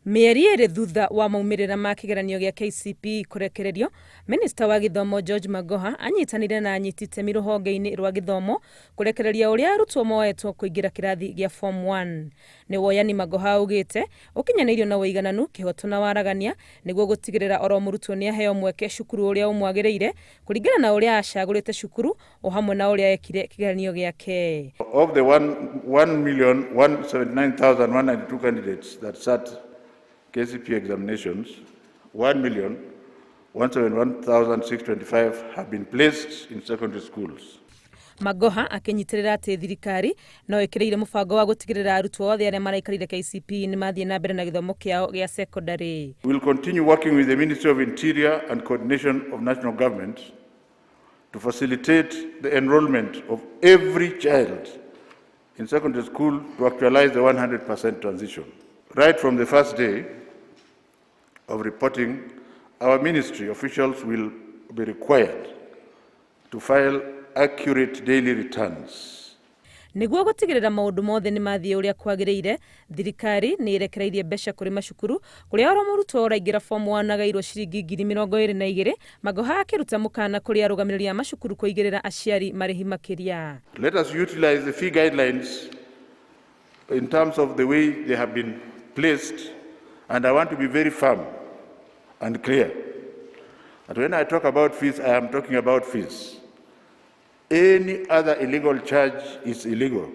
Mieri ĩrĩ thutha wa maumĩrĩra ma kĩgeranio gĩa KCPE kũrekererio, Minista wa Gĩthomo George Magoha anyitanire na anyiti itemi rũhonge-inĩ rwa gĩthomo kũrekereria ũrĩa arutwo moetwo kũingĩra kĩrathi gĩa Form 1. Nĩ woyani Magoha augĩte ũkinyanĩirio na ũigananu, kĩhoto na waragania nĩguo gũtigĩrĩra oro mũrutwo nĩ aheo mweke cukuru ũrĩa ũmwagĩrĩire kũringana na ũrĩa acagũrĩte cukuru o hamwe na ũrĩa ekire kĩgeranio gĩake. Of the 1,179,192 candidates that sat KCPE examinations, 1,171,625 have been placed in secondary schools. Magoha akĩnyitĩrĩra atĩ thirikari no ĩkĩrĩire mũbango wa gũtigĩrĩra arutwo othe arĩa maraikarire KCPE nĩ mathiĩ na mbere na gĩthomo kĩao gĩa secondary. We will continue working with the Ministry of Interior and Coordination of National Government to facilitate the enrollment of every child in secondary school to actualize the 100% transition. Right from the first day of reporting, our ministry officials will be required to file accurate daily returns. Nĩguo gũtigĩrĩra maũndũ mothe nĩ mathiĩ ũrĩa kwagĩrĩire, thirikari nĩ ĩrekereirie mbeca kũrĩ macukuru kũrĩa oro mũrutwo ũraingĩra Form 1 agaĩrwo ciringi 22,000, Magoha akĩruta mũkana kũrĩ arũgamĩrĩri a macukuru kũigĩrĩra aciari marĩhi makĩria. Let us utilize the fee guidelines in terms of the way they have been placed, and I want to be very firm and clear that when I talk about fees, I am talking about fees. Any other illegal charge is illegal.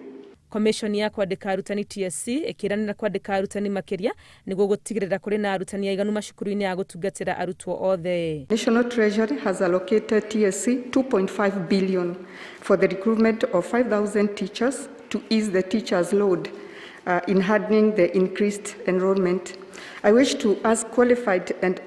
Commission ya kwandĩka arutani TSC ĩkĩranĩra kwandĩka arutani makĩria nĩguo gũtigĩrĩra kũrĩ na arutani aiganu macukuru-inĩ ya gũtungatĩra arutwo othe. National Treasury has allocated TSC 2.5 billion for the recruitment of 5,000 teachers to ease the teachers' load in handling the increased enrollment. I wish to ask qualified and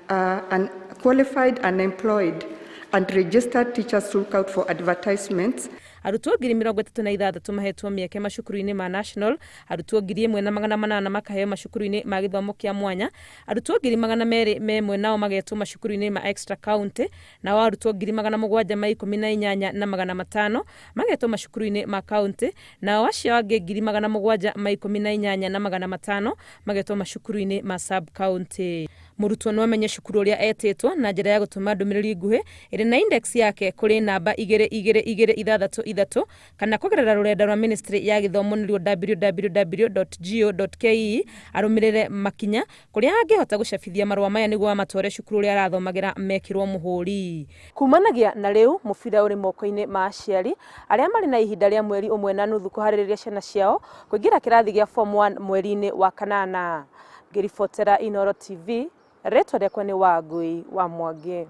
unqualified, unemployed and registered teachers to look out for advertisements. Arutwo 36,000 mahetwo mĩeke macukuru-inĩ ma National, arutwo 1,800 makaheo macukuru-inĩ ma gĩthomo kĩa mwanya, arutwo 200,000 nao magetwo macukuru-inĩ ma extra county, nao arutwo 718,500 magetwo macukuru-inĩ ma county, nao acio angĩ 718,500 magetwo macukuru-inĩ ma sub county. Mũrutwo no amenye cukuru ũrĩa etĩtwo na njĩra ya gũtũma ndũmĩrĩri nguhĩ ĩrĩ na index yake kũrĩ namba 2223 kana kũgerera rũrenda rwa Ministry ya Gĩthomo nĩruo www.go.ke, arũmĩrĩre makinya kũrĩa angĩhota gũcabithia marũa maya nĩguo amatware cukuru ũrĩa arathomagĩra mekĩrwo mũhũri. Kumanagia na rĩu mũbira ũrĩ moko-inĩ ma aciari arĩa marĩ na ihinda rĩa mweri ũmwe na nuthu kũharĩrĩria ciana ciao kũingĩra kĩrathi gĩa Form 1 mweri-inĩ wa kanana. Ngĩribotera Inooro TV, rĩtwa rĩakwa nĩ Wangui wa Mwangi.